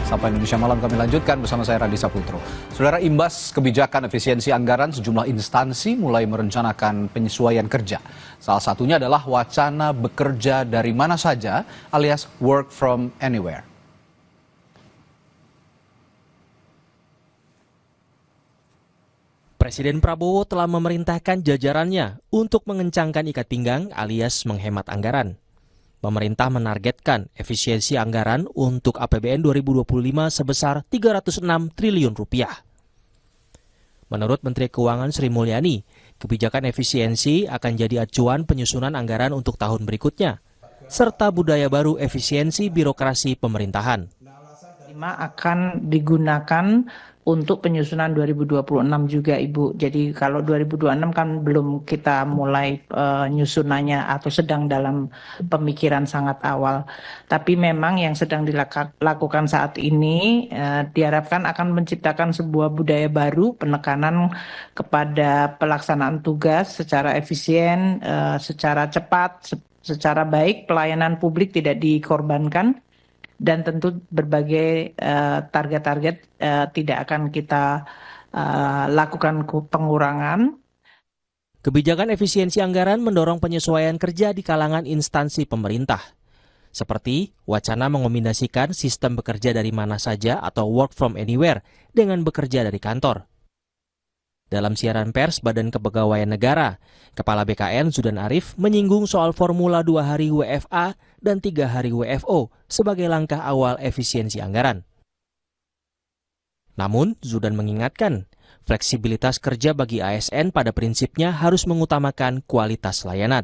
Sapa Indonesia Malam kami lanjutkan bersama saya Radhi Saputro. Saudara, imbas kebijakan efisiensi anggaran, sejumlah instansi mulai merencanakan penyesuaian kerja. Salah satunya adalah wacana bekerja dari mana saja alias work from anywhere. Presiden Prabowo telah memerintahkan jajarannya untuk mengencangkan ikat pinggang alias menghemat anggaran. Pemerintah menargetkan efisiensi anggaran untuk APBN 2025 sebesar 306 triliun rupiah. Menurut Menteri Keuangan Sri Mulyani, kebijakan efisiensi akan jadi acuan penyusunan anggaran untuk tahun berikutnya, serta budaya baru efisiensi birokrasi pemerintahan. Akan digunakan untuk penyusunan 2026 juga, Ibu. Jadi kalau 2026 kan belum kita mulai nyusunannya atau sedang dalam pemikiran sangat awal. Tapi memang yang sedang dilakukan saat ini diharapkan akan menciptakan sebuah budaya baru, penekanan kepada pelaksanaan tugas secara efisien, secara cepat, secara baik, pelayanan publik tidak dikorbankan. Dan tentu berbagai target-target tidak akan kita lakukan pengurangan. Kebijakan efisiensi anggaran mendorong penyesuaian kerja di kalangan instansi pemerintah, seperti wacana mengombinasikan sistem bekerja dari mana saja atau work from anywhere dengan bekerja dari kantor. Dalam siaran pers Badan Kepegawaian Negara, Kepala BKN Zudan Arief menyinggung soal formula 2 hari WFA dan 3 hari WFO sebagai langkah awal efisiensi anggaran. Namun, Zudan mengingatkan, fleksibilitas kerja bagi ASN pada prinsipnya harus mengutamakan kualitas layanan.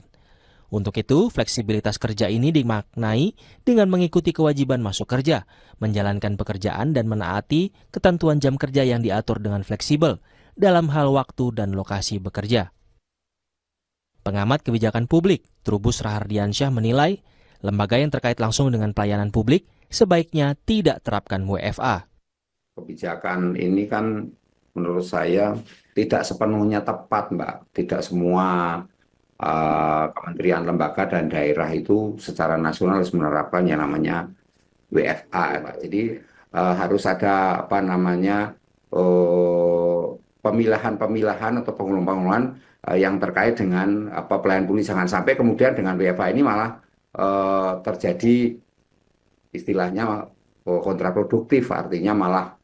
Untuk itu, fleksibilitas kerja ini dimaknai dengan mengikuti kewajiban masuk kerja, menjalankan pekerjaan dan menaati ketentuan jam kerja yang diatur dengan fleksibel dalam hal waktu dan lokasi bekerja. Pengamat kebijakan publik, Trubus Rahardiansyah menilai, lembaga yang terkait langsung dengan pelayanan publik sebaiknya tidak terapkan WFA. Kebijakan ini kan menurut saya tidak sepenuhnya tepat, Mbak. Tidak semua kementerian, lembaga, dan daerah itu secara nasional harus menerapkan yang namanya WFA, Mbak. Jadi harus ada pemilahan atau pengumuman yang terkait dengan pelayanan publik. Jangan sampai kemudian dengan WFA ini malah terjadi istilahnya kontraproduktif, artinya malah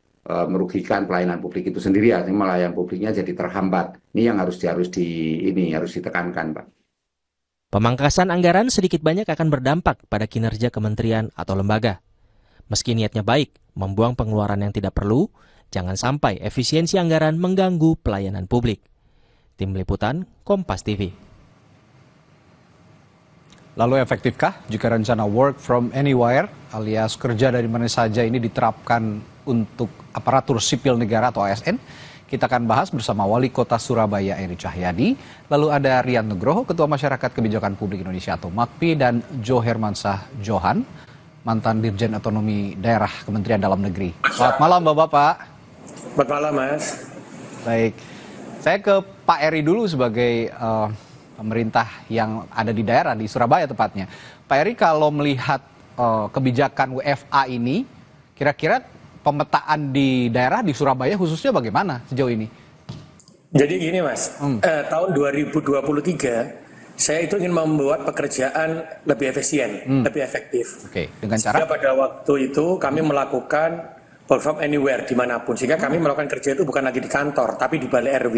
merugikan pelayanan publik itu sendiri, artinya malah yang publiknya jadi terhambat. Ini yang harus ditekankan, Pak. Pemangkasan anggaran sedikit banyak akan berdampak pada kinerja kementerian atau lembaga. Meski niatnya baik, membuang pengeluaran yang tidak perlu, jangan sampai efisiensi anggaran mengganggu pelayanan publik. Tim Liputan, Kompas TV. Lalu efektifkah jika rencana work from anywhere alias kerja dari mana saja ini diterapkan untuk aparatur sipil negara atau ASN? Kita akan bahas bersama Wali Kota Surabaya Eri Cahyadi, lalu ada Rian Nugroho, Ketua Masyarakat Kebijakan Publik Indonesia atau MAKPI, dan Jo Hermansyah Johan, mantan Dirjen Otonomi Daerah Kementerian Dalam Negeri. Selamat malam Bapak-Bapak. Selamat malam Mas. Baik, saya ke Pak Eri dulu sebagai pemerintah yang ada di daerah, di Surabaya tepatnya. Pak Eri, kalau melihat kebijakan WFA ini, kira-kira pemetaan di daerah di Surabaya khususnya bagaimana sejauh ini? Jadi gini Mas, tahun 2023 saya itu ingin membuat pekerjaan lebih efisien, lebih efektif. Oke, dengan cara? Sehingga pada waktu itu kami melakukan work from anywhere dimanapun, sehingga kami melakukan kerja itu bukan lagi di kantor, tapi di balai RW.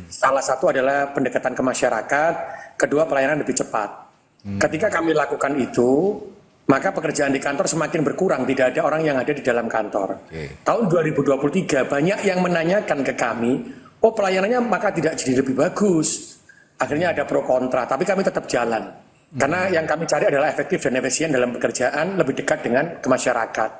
Salah satu adalah pendekatan ke masyarakat, kedua pelayanan lebih cepat. Ketika kami lakukan itu, maka pekerjaan di kantor semakin berkurang, tidak ada orang yang ada di dalam kantor. Tahun 2023 banyak yang menanyakan ke kami, oh pelayanannya maka tidak jadi lebih bagus. Akhirnya ada pro kontra, tapi kami tetap jalan. Karena yang kami cari adalah efektif dan efisien dalam pekerjaan, lebih dekat dengan ke masyarakat.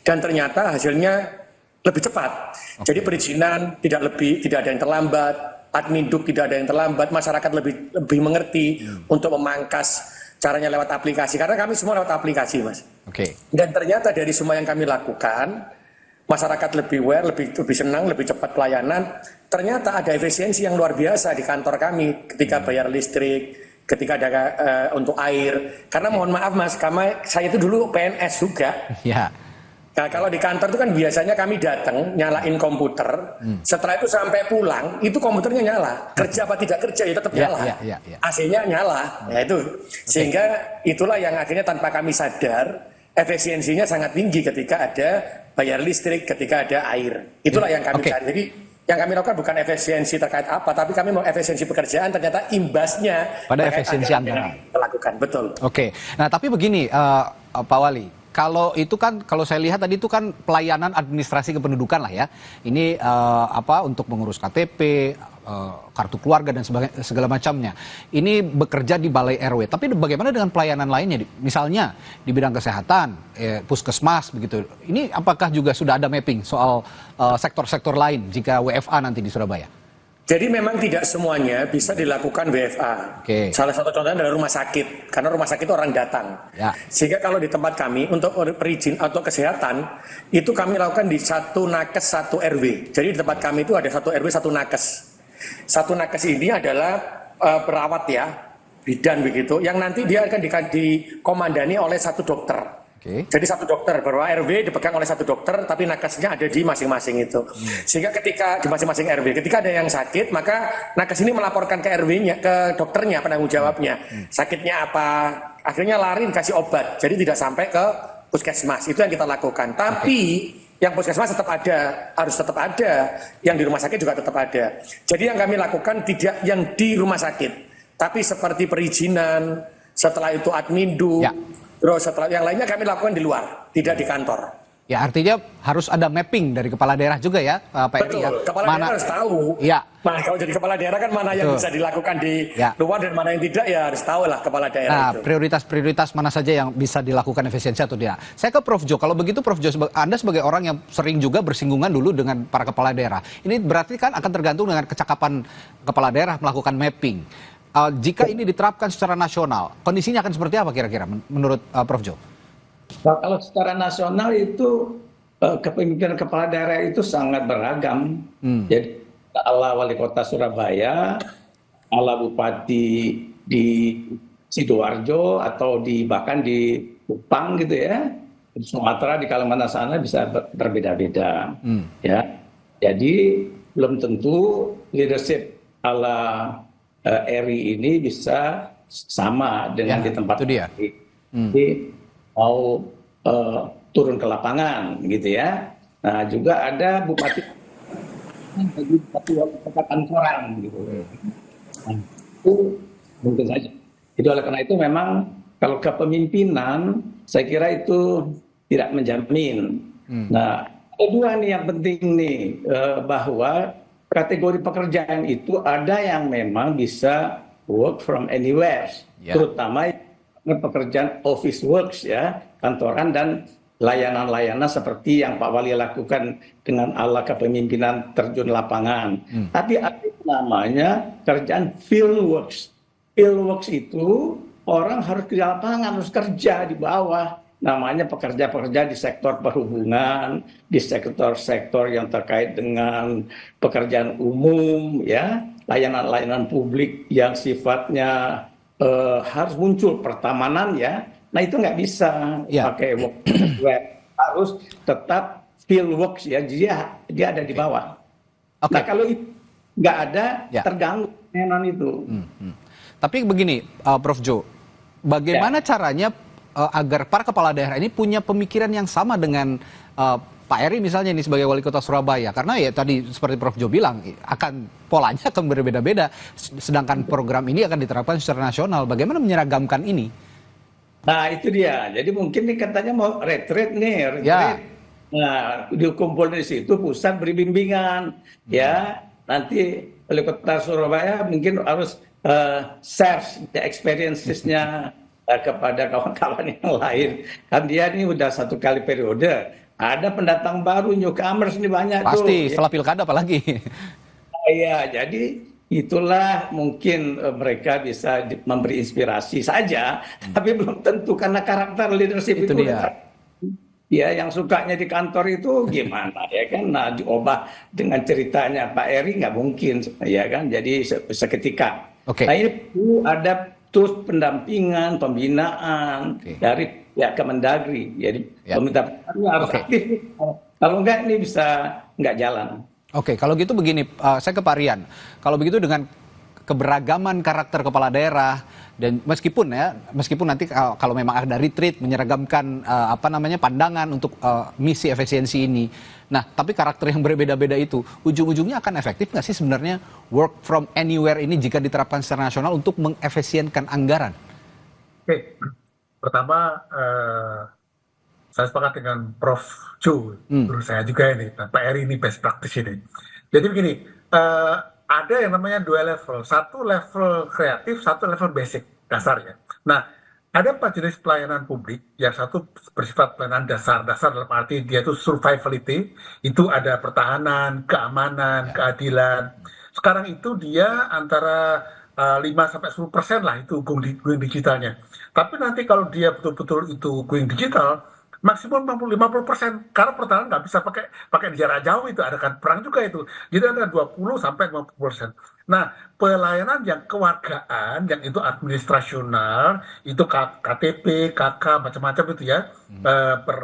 Dan ternyata hasilnya lebih cepat. Jadi perizinan tidak ada yang terlambat, adminduk tidak ada yang terlambat, masyarakat lebih mengerti untuk memangkas caranya lewat aplikasi, karena kami semua lewat aplikasi, Mas. Dan ternyata dari semua yang kami lakukan, masyarakat lebih aware, lebih senang, lebih cepat pelayanan. Ternyata ada efisiensi yang luar biasa di kantor kami ketika bayar listrik, ketika ada untuk air. Karena mohon maaf Mas, saya itu dulu PNS juga. Nah, kalau di kantor itu kan biasanya kami datang, nyalain komputer, setelah itu sampai pulang, itu komputernya nyala. Kerja apa tidak kerja, ya tetap nyala. AC-nya nyala, ya itu. Sehingga itulah yang akhirnya tanpa kami sadar, efisiensinya sangat tinggi ketika ada bayar listrik, ketika ada air. Itulah yang kami cari. Jadi yang kami lakukan bukan efisiensi terkait apa, tapi kami mau efisiensi pekerjaan, ternyata imbasnya pada efisiensi anggaran. Lakukan, betul. Oke, nah tapi begini Pak Wali. Kalau itu kan, kalau saya lihat tadi itu kan pelayanan administrasi kependudukan lah ya. Ini untuk mengurus KTP, kartu keluarga dan segala macamnya. Ini bekerja di balai RW. Tapi bagaimana dengan pelayanan lainnya? Misalnya di bidang kesehatan, puskesmas begitu. Ini apakah juga sudah ada mapping soal sektor-sektor lain jika WFA nanti di Surabaya? Jadi memang tidak semuanya bisa dilakukan WFA. Salah satu contohnya adalah rumah sakit, karena rumah sakit orang datang. Sehingga kalau di tempat kami untuk perizinan atau kesehatan, itu kami lakukan di satu nakes satu RW. Jadi di tempat kami itu ada satu RW satu nakes. Satu nakes ini adalah perawat ya, bidan begitu, yang nanti dia akan dikomandani oleh satu dokter. Jadi satu dokter, bahwa RW dipegang oleh satu dokter, tapi nakesnya ada di masing-masing itu. Sehingga ketika di masing-masing RW, ketika ada yang sakit, maka nakes ini melaporkan ke RW-nya, ke dokternya, penanggung jawabnya. Sakitnya apa? Akhirnya lari dikasih obat. Jadi tidak sampai ke puskesmas. Itu yang kita lakukan. Tapi yang puskesmas tetap ada, harus tetap ada. Yang di rumah sakit juga tetap ada. Jadi yang kami lakukan tidak yang di rumah sakit, tapi seperti perizinan, setelah itu admindu. Terus setelah yang lainnya kami lakukan di luar, tidak di kantor. Ya artinya harus ada mapping dari kepala daerah juga ya Pak Eri. Betul, kepala daerah harus tahu. Nah kalau jadi kepala daerah kan mana yang bisa dilakukan di luar dan mana yang tidak, ya harus tahu lah kepala daerah itu. Prioritas-prioritas mana saja yang bisa dilakukan efisiensi atau tidak. Saya ke Prof Jo, kalau begitu Prof Jo, Anda sebagai orang yang sering juga bersinggungan dulu dengan para kepala daerah. Ini berarti kan akan tergantung dengan kecakapan kepala daerah melakukan mapping. Jika ini diterapkan secara nasional, kondisinya akan seperti apa kira-kira menurut Prof Jo? Nah, kalau secara nasional itu kepemimpinan kepala daerah itu sangat beragam. Jadi ala wali kota Surabaya, ala bupati di Sidoarjo atau bahkan di Kupang gitu ya, di Sumatera, di Kalimantan sana bisa berbeda-beda. Ya, jadi belum tentu leadership ala RI ini bisa sama dengan di tempat lain. Jadi mau turun ke lapangan gitu ya. Nah juga ada bupati kantoran gitu. Nah, itu mungkin saja. Jadi oleh karena itu memang kalau kepemimpinan saya kira itu tidak menjamin. Nah ada dua nih yang penting nih, bahwa kategori pekerjaan itu ada yang memang bisa work from anywhere, terutama pekerjaan office works ya, kantoran dan layanan-layanan seperti yang Pak Wali lakukan dengan ala kepemimpinan terjun lapangan. Tapi ada namanya kerjaan field works. Field works itu orang harus ke lapangan, harus kerja di bawah. Namanya pekerja-pekerja di sektor perhubungan, di sektor-sektor yang terkait dengan pekerjaan umum, ya, layanan-layanan publik yang sifatnya harus muncul pertamanan, ya. Nah itu nggak bisa pakai web, harus tetap field works ya, dia ada di bawah. Nah kalau itu nggak ada, terganggu layanan itu. Tapi begini, Prof Jo, bagaimana caranya agar para kepala daerah ini punya pemikiran yang sama dengan Pak Eri misalnya ini sebagai wali kota Surabaya, karena ya tadi seperti Prof Jo bilang polanya akan berbeda-beda, sedangkan program ini akan diterapkan secara nasional. Bagaimana menyeragamkan ini? Nah itu dia, jadi mungkin nih katanya mau retreat nih, nah dikumpul di situ pusat beri bimbingan, ya nanti wali kota Surabaya mungkin harus share the experiences-nya kepada kawan-kawan yang lain. Kan dia ini udah 1 kali periode. Ada pendatang baru, newcomers ini banyak. Pasti, setelah pilkada apalagi. Iya, jadi itulah mungkin mereka bisa memberi inspirasi saja, tapi belum tentu karena karakter leadership itu dia. Ya, yang sukanya di kantor itu gimana ya kan? Nah, diubah dengan ceritanya Pak Eri nggak mungkin, ya kan? Jadi seketika. Nah ini perlu ada terus pendampingan, pembinaan dari ya Kemendagri. Jadi Ya. pemerintah pusat harus Oke. aktif. Kalau enggak ini bisa nggak jalan. Oke, kalau gitu begini, saya ke Pak Rian. Kalau begitu dengan keberagaman karakter kepala daerah dan meskipun nanti kalau memang ada retreat menyeragamkan pandangan untuk misi efisiensi ini. Nah, tapi karakter yang berbeda-beda itu ujung-ujungnya akan efektif nggak sih sebenarnya work from anywhere ini jika diterapkan secara nasional untuk mengefisienkan anggaran? Oke, pertama saya sepakat dengan Prof. Chu, guru saya juga ini, Pak Eri ini best practice ini. Jadi begini, ada yang namanya dua level, satu level kreatif, satu level basic dasarnya. Nah, ada 4 jenis pelayanan publik, yang satu bersifat pelayanan dasar dalam arti dia itu survivality, itu ada pertahanan, keamanan, keadilan. Sekarang itu dia antara 5-10% lah itu going digitalnya. Tapi nanti kalau dia betul-betul itu going digital, maksimum 50%, karena pertahanan nggak bisa pakai di jarak jauh, itu ada kan perang juga itu. Jadi ada 20-50%. Nah, pelayanan yang kewargaan, yang itu administrasional, itu KTP, KK, macam-macam itu ya,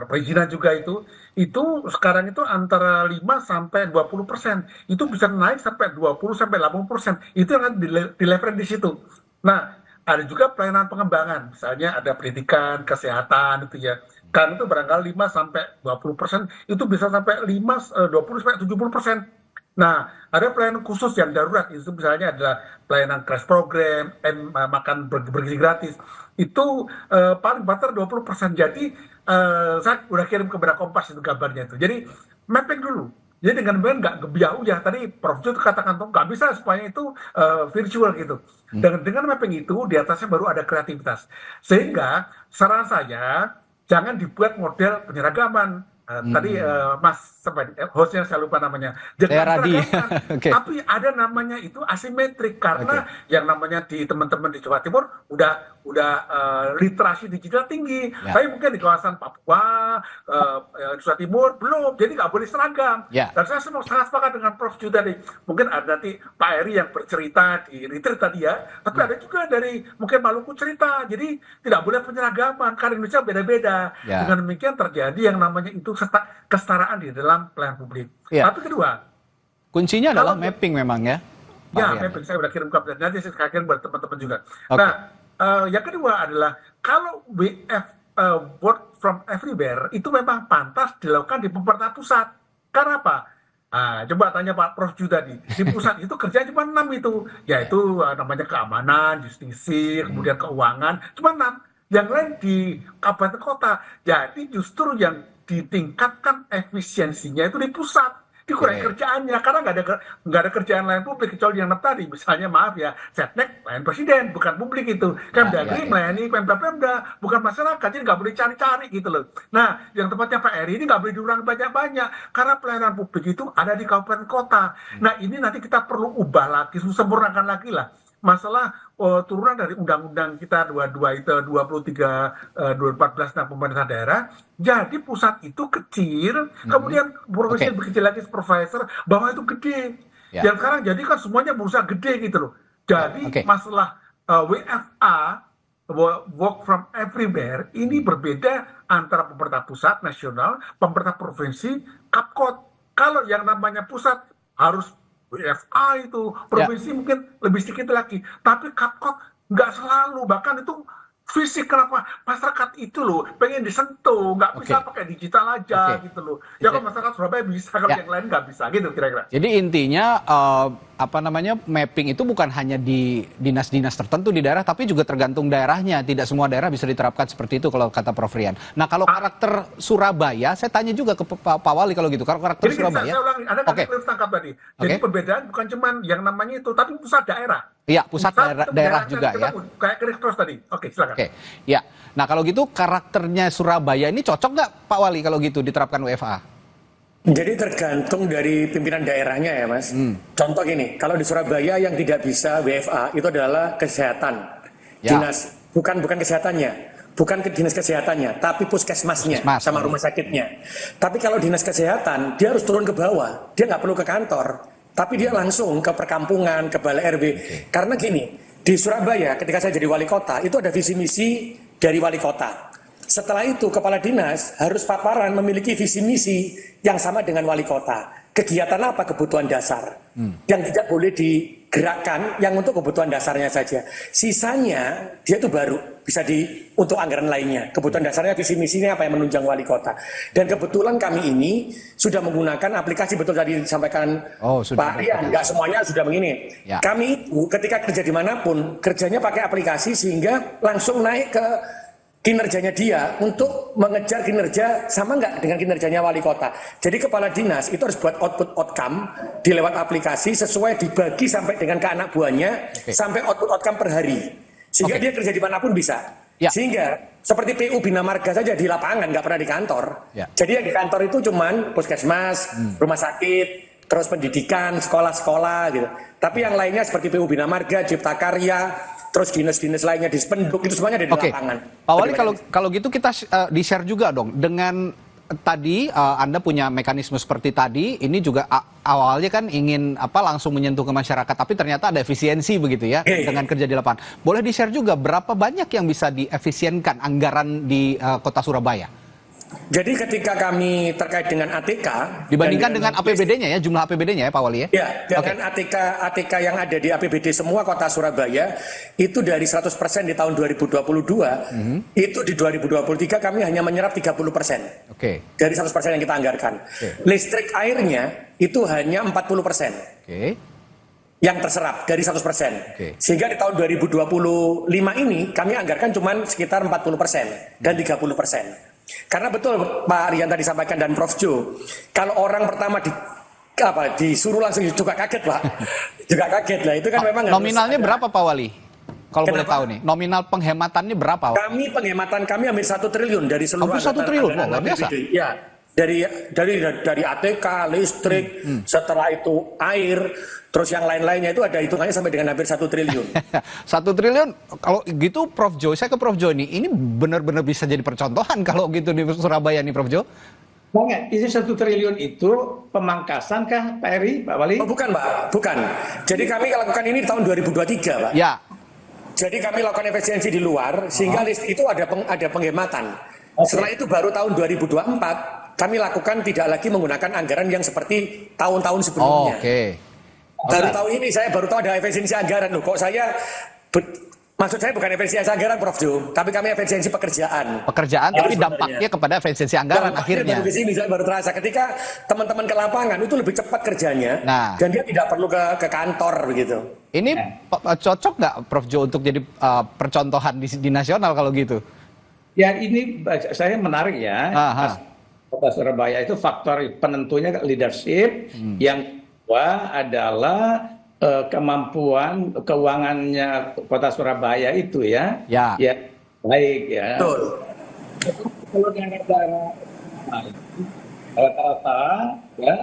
perizinan juga itu sekarang itu antara 5-20%. Itu bisa naik sampai 20-80%. Itu yang di leverage di situ. Nah, ada juga pelayanan pengembangan, misalnya ada pendidikan, kesehatan itu ya. Kan itu barangkali 5-20%, itu bisa sampai 20-70%. Nah, ada pelayanan khusus yang darurat, itu misalnya adalah pelayanan crash program, makan bergizi gratis. Itu paling banter 20%. Jadi saya udah kirim ke Kompas itu gambarnya itu. Jadi mapping dulu. Jadi dengan benar nggak gebiau ya. Tadi Prof. Ju katakan tuh nggak bisa supaya itu virtual gitu. Dengan mapping itu di atasnya baru ada kreativitas. Sehingga saran saya jangan dibuat model penyeragaman. Tadi Mas hostnya saya lupa namanya. Okay. Tapi ada namanya itu asimetrik karena yang namanya di teman-teman di Jawa Timur udah literasi digital tinggi. Ya. Tapi mungkin di kawasan Papua, Nusa Timur belum. Jadi nggak boleh seragam. Ya. Dan saya sangat sepakat dengan Prof. Ju tadi. Mungkin ada nanti Pak Eri yang bercerita di retreat tadi ya. Tapi ada juga dari mungkin Maluku cerita. Jadi tidak boleh penyeragaman karena Indonesia beda-beda. Ya. Dengan demikian terjadi yang namanya itu kesetaraan di dalam pelayanan publik. Ya. Tapi kedua, kuncinya adalah mapping memang ya. ya mapping saya udah kirim ke nanti saya kirim buat teman-teman juga. Okay. Nah, yang kedua adalah kalau work from everywhere itu memang pantas dilakukan di pemerintah pusat. Karena apa? Coba tanya Pak Prof. Ju tadi, di pusat itu kerjanya cuma 6 itu, yaitu namanya keamanan, justisi, kemudian keuangan, cuma 6. Yang lain di kabupaten kota. Jadi justru yang ditingkatkan efisiensinya itu di pusat. Dikurangi kerjaannya karena nggak ada kerjaan lain publik kecuali yang tadi, misalnya maaf ya, Setnek layan presiden bukan publik itu, Kemdagri melayani Pemda bukan masyarakat, jadi nggak boleh cari-cari gitu loh. Nah, yang tempatnya Pak Eri ini nggak boleh diurangi banyak-banyak karena pelayanan publik itu ada di kabupaten kota. Nah, ini nanti kita perlu ubah lagi, sempurnakan lagi lah. Masalah turunan dari undang-undang kita 23 2014 tentang pemerintah daerah. Jadi pusat itu kecil, kemudian provinsi lebih kecil lagi supervisor, bawah itu gede. Yang sekarang jadi kan semuanya berusaha gede gitu loh. Jadi masalah WFA, work from everywhere, ini berbeda antara pemerintah pusat nasional, pemerintah provinsi, Kapkot. Kalau yang namanya pusat harus WFA itu, provinsi mungkin lebih sedikit lagi, tapi Kapkot nggak selalu, bahkan itu fisik. Kenapa? Masyarakat itu loh pengen disentuh, nggak bisa pakai digital aja gitu loh. Ya kalau masyarakat Surabaya bisa, kalau yang lain nggak bisa gitu kira-kira. Jadi intinya mapping itu bukan hanya di dinas-dinas tertentu di daerah, tapi juga tergantung daerahnya. Tidak semua daerah bisa diterapkan seperti itu kalau kata Prof. Rian. Nah, kalau karakter Surabaya, saya tanya juga ke Pak Wali kalau gitu. Kalau karakter jadi Surabaya, saya ulangi, Anda kan tangkap tadi. Jadi perbedaan bukan cuma yang namanya itu, tapi pusat daerah. Iya, pusat daerah juga ya. Kayak Kristos tadi. Oke, silakan. Oke, ya. Nah, kalau gitu karakternya Surabaya ini cocok nggak Pak Wali kalau gitu diterapkan WFA? Jadi tergantung dari pimpinan daerahnya ya Mas. Contoh gini, kalau di Surabaya yang tidak bisa WFA itu adalah kesehatan. Dinas, bukan kesehatannya. Bukan ke dinas kesehatannya, tapi puskesmasnya sama rumah sakitnya. Tapi kalau dinas kesehatan, dia harus turun ke bawah. Dia nggak perlu ke kantor. Tapi dia langsung ke perkampungan, ke balai RW. Karena gini, di Surabaya ketika saya jadi wali kota, itu ada visi misi dari wali kota. Setelah itu kepala dinas harus paparan memiliki visi misi yang sama dengan wali kota. Kegiatan apa kebutuhan dasar yang tidak boleh digerakkan, yang untuk kebutuhan dasarnya saja. Sisanya dia itu baru bisa untuk anggaran lainnya. Kebutuhan dasarnya visi misinya apa yang menunjang wali kota. Dan kebetulan kami ini sudah menggunakan aplikasi, betul tadi disampaikan Pak Rian, nggak semuanya sudah begini. Ya. Kami itu ketika kerja dimanapun kerjanya pakai aplikasi sehingga langsung naik ke kinerjanya dia untuk mengejar kinerja sama nggak dengan kinerjanya wali kota. Jadi kepala dinas itu harus buat output outcome di lewat aplikasi sesuai dibagi sampai dengan ke anak buahnya sampai output outcome per hari. Sehingga dia kerja dimanapun bisa. Ya. Sehingga seperti PU Bina Marga saja di lapangan nggak pernah di kantor. Ya. Jadi yang di kantor itu cuman puskesmas, rumah sakit, terus pendidikan, sekolah-sekolah gitu. Tapi yang lainnya seperti PU Bina Marga, Cipta Karya, terus dinas-dinas lainnya di Spenduk itu semuanya ada di lapangan. Pak Wali, kalau gitu kita di-share juga dong dengan tadi Anda punya mekanisme seperti tadi, ini juga awalnya kan ingin langsung menyentuh ke masyarakat, tapi ternyata ada efisiensi begitu ya dengan kerja di lapangan. Boleh di-share juga berapa banyak yang bisa diefisienkan anggaran di Kota Surabaya? Jadi ketika kami terkait dengan ATK dibandingkan dengan APBD-nya ya, jumlah APBD-nya ya Pak Wali ya? Ya, dengan ATK yang ada di APBD semua Kota Surabaya itu dari 100% di tahun 2022, itu di 2023 kami hanya menyerap 30%. Dari 100% yang kita anggarkan. Listrik airnya itu hanya 40%. Yang terserap dari 100%. Sehingga di tahun 2025 ini kami anggarkan cuma sekitar 40% dan 30%. Karena betul Pak Rian tadi sampaikan dan Prof Jo, kalau orang pertama disuruh langsung juga kaget Pak, juga kaget lah. Itu kan memang nominalnya berapa Pak Wali? Kalau boleh tahu nih, nominal penghematannya berapa? Penghematan kami hampir 1 triliun dari seluruh. Hampir 1 triliun, luar biasa. Ya, dari ATK, listrik, setelah itu air, terus yang lain-lainnya itu ada hitungannya sampai dengan hampir 1 triliun. 1 triliun, kalau gitu Prof Jo, saya ke Prof Jo ini benar-benar bisa jadi percontohan kalau gitu di Surabaya nih Prof Jo? Banget, ini 1 triliun itu pemangkasan kah Pak Eri, Pak Wali? Oh bukan Pak, bukan. Jadi kami lakukan ini di tahun 2023 Pak. Ya. Jadi kami lakukan efisiensi di luar, sehingga itu ada penghematan. Setelah itu baru tahun 2024, kami lakukan tidak lagi menggunakan anggaran yang seperti tahun-tahun sebelumnya. Baru tahun ini saya baru tahu ada efisiensi anggaran loh. Kok saya maksud saya bukan efisiensi anggaran Prof Jo, tapi kami efisiensi pekerjaan. Tapi dampaknya kepada efisiensi anggaran akhirnya. Baru di sini baru terasa ketika teman-teman ke lapangan itu lebih cepat kerjanya dan dia tidak perlu ke kantor begitu. Ini cocok nggak Prof Jo untuk jadi percontohan di nasional kalau gitu? Ya ini saya menarik ya. Kota Surabaya itu faktor penentunya leadership, yang kedua adalah kemampuan keuangannya Kota Surabaya itu ya baik ya. Betul. Kalau daerah-daerah rata-rata ya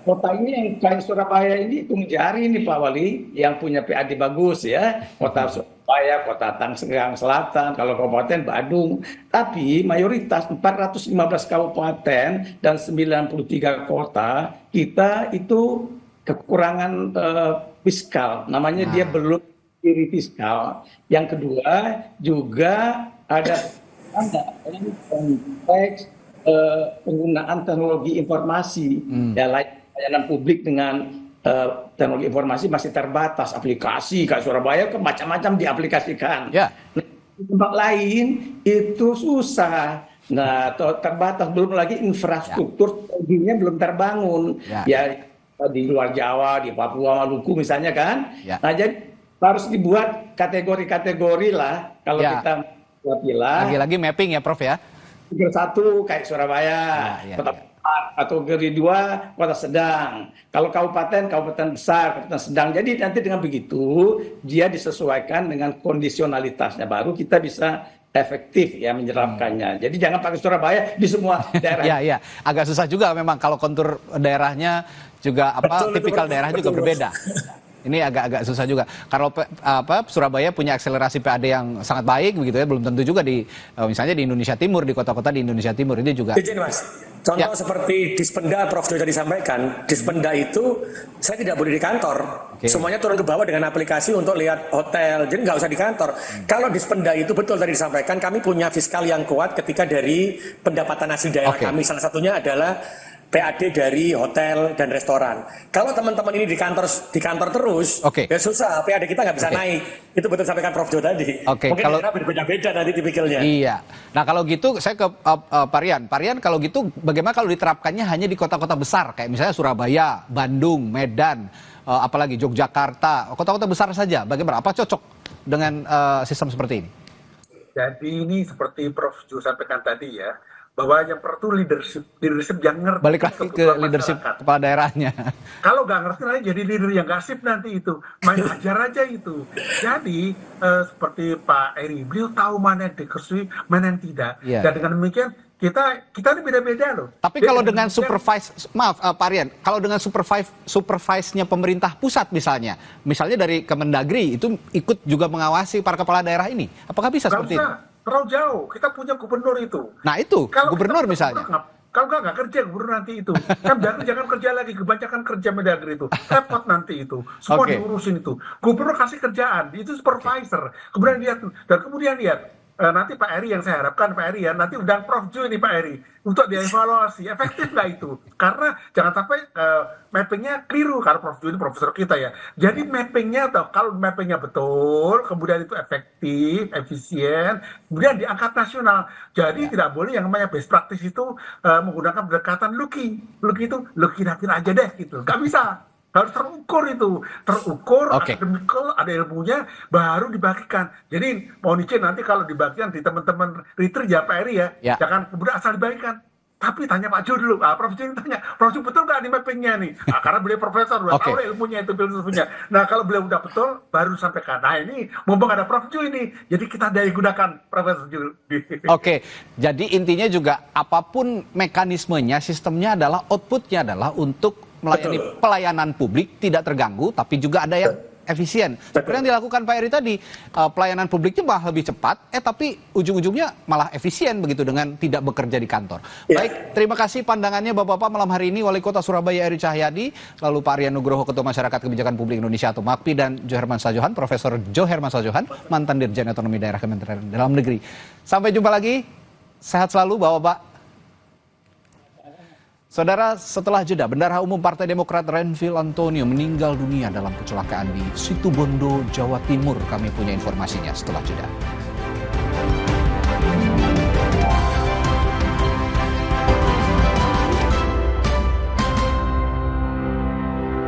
kota ini yang kayak Surabaya ini hitung jari nih Pak Wali, yang punya PAD bagus ya, Kota Surabaya, Kota Tangerang Selatan, kalau kabupaten Badung. Tapi mayoritas 415 kabupaten dan 93 kota kita itu kekurangan fiskal, namanya dia belum diri fiskal. Yang kedua juga ada konteks penggunaan teknologi informasi ya, layanan publik dengan teknologi informasi masih terbatas. Aplikasi kayak Surabaya ke macam-macam diaplikasikan. Nah, di tempat lain itu susah. Nah, terbatas, belum lagi infrastruktur teknologinya belum terbangun. Ya di luar Jawa, di Papua, Maluku misalnya kan. Nah, jadi harus dibuat kategori-kategori lah kalau kita pilih. Lagi-lagi mapping ya Prof ya. Kategori 1 kayak Surabaya, kota kategori 2 kota sedang. Kalau kabupaten besar, kabupaten sedang. Jadi nanti dengan begitu dia disesuaikan dengan kondisionalitasnya, baru kita bisa efektif ya menyerapkannya. Jadi jangan pakai Surabaya di semua daerah. Iya, agak susah juga memang kalau kontur daerahnya juga tipikal daerah juga berbeda. Ini agak susah juga. Kalau Surabaya punya akselerasi PAD yang sangat baik begitu ya, belum tentu juga di misalnya di Indonesia Timur, di kota-kota di Indonesia Timur ini juga. Izin Mas, Contoh seperti Dispenda, Prof. Jo tadi sampaikan, Dispenda itu saya tidak boleh di kantor. Semuanya turun ke bawah dengan aplikasi untuk lihat hotel, jadi nggak usah di kantor. Kalau Dispenda itu betul tadi disampaikan, kami punya fiskal yang kuat ketika dari pendapatan asli daerah kami. Salah satunya adalah PAD dari hotel dan restoran. Kalau teman-teman ini di kantor terus, ya susah. PAD kita nggak bisa naik. Itu betul sampaikan Prof. Jo tadi. Mungkin kalau berbeda-beda nanti tipikalnya. Iya. Nah kalau gitu saya ke Pak Rian. Pak Rian, kalau gitu bagaimana kalau diterapkannya hanya di kota-kota besar kayak misalnya Surabaya, Bandung, Medan, apalagi Yogyakarta, kota-kota besar saja. Bagaimana? Apa cocok dengan sistem seperti ini? Jadi ini seperti Prof. Jo sampaikan tadi ya, bahwa yang perlu leadership yang ngerti. Balik lagi ke leadership kepala daerahnya. Kalau nggak ngerti lagi jadi leader yang nggak sip nanti itu, main ajar aja itu. Jadi seperti Pak Eri, beliau tahu mana yang dikesui, mana yang tidak. Dan dengan demikian kita ini beda-beda loh. Tapi kalau dengan Pak Rian, kalau dengan supervise-nya pemerintah pusat misalnya dari Kemendagri itu ikut juga mengawasi para kepala daerah ini, apakah bisa seperti itu? Terlalu jauh, kita punya gubernur itu. Nah itu, kalau gubernur misalnya. Kalau nggak kerja gubernur nanti itu. Kan Mendagri jangan kerja lagi, kebanyakan kerja Mendagri itu. Repot nanti itu. Semua diurusin itu. Gubernur kasih kerjaan, itu supervisor. Kemudian lihat, nanti Pak Eri yang saya harapkan Pak Eri ya, nanti undang Prof. Jo ini Pak Eri untuk dievaluasi efektif nggak itu, karena jangan sampai mappingnya keliru, karena Prof. Jo ini profesor kita ya, jadi mappingnya kalau mappingnya betul, kemudian itu efektif, efisien, kemudian diangkat nasional, jadi tidak boleh yang namanya best practice itu menggunakan pendekatan Lucky itu kira-kira aja deh gitu, nggak bisa. Harus terukur, akademikal, ada ilmunya, baru dibagikan. Jadi mohon izin nanti kalau dibagikan di teman-teman retreat ya Pak Eri ya, jangan kemudian asal dibagikan. Tapi tanya Pak Jo dulu, Prof. Jo tanya, Prof. Jo betul nggak nih mappingnya nih? Karena beliau profesor, udah tahu ilmunya itu, filosofinya. Nah kalau beliau udah betul, baru sampaikan. Nah ini, mumpung ada Prof. Jo ini, jadi kita daya gunakan Profesor Jo. Jadi intinya juga apapun mekanismenya, sistemnya adalah outputnya adalah untuk melayani pelayanan publik tidak terganggu, tapi juga ada yang efisien. Seperti yang dilakukan Pak Eri tadi, pelayanan publiknya malah lebih cepat, tapi ujung-ujungnya malah efisien begitu dengan tidak bekerja di kantor. Baik, terima kasih pandangannya Bapak-Bapak malam hari ini, Wali Kota Surabaya Eri Cahyadi, lalu Pak Rian Nugroho, Ketua Masyarakat Kebijakan Publik Indonesia atau MAKPI, dan Jo Herman Sajohan, Profesor Jo Herman Sajohan, mantan Dirjen Otonomi Daerah Kementerian Dalam Negeri. Sampai jumpa lagi, sehat selalu Bapak-Bapak. Saudara, setelah jeda, Bendahara Umum Partai Demokrat Renvil Antonio meninggal dunia dalam kecelakaan di Situbondo, Jawa Timur. Kami punya informasinya setelah jeda.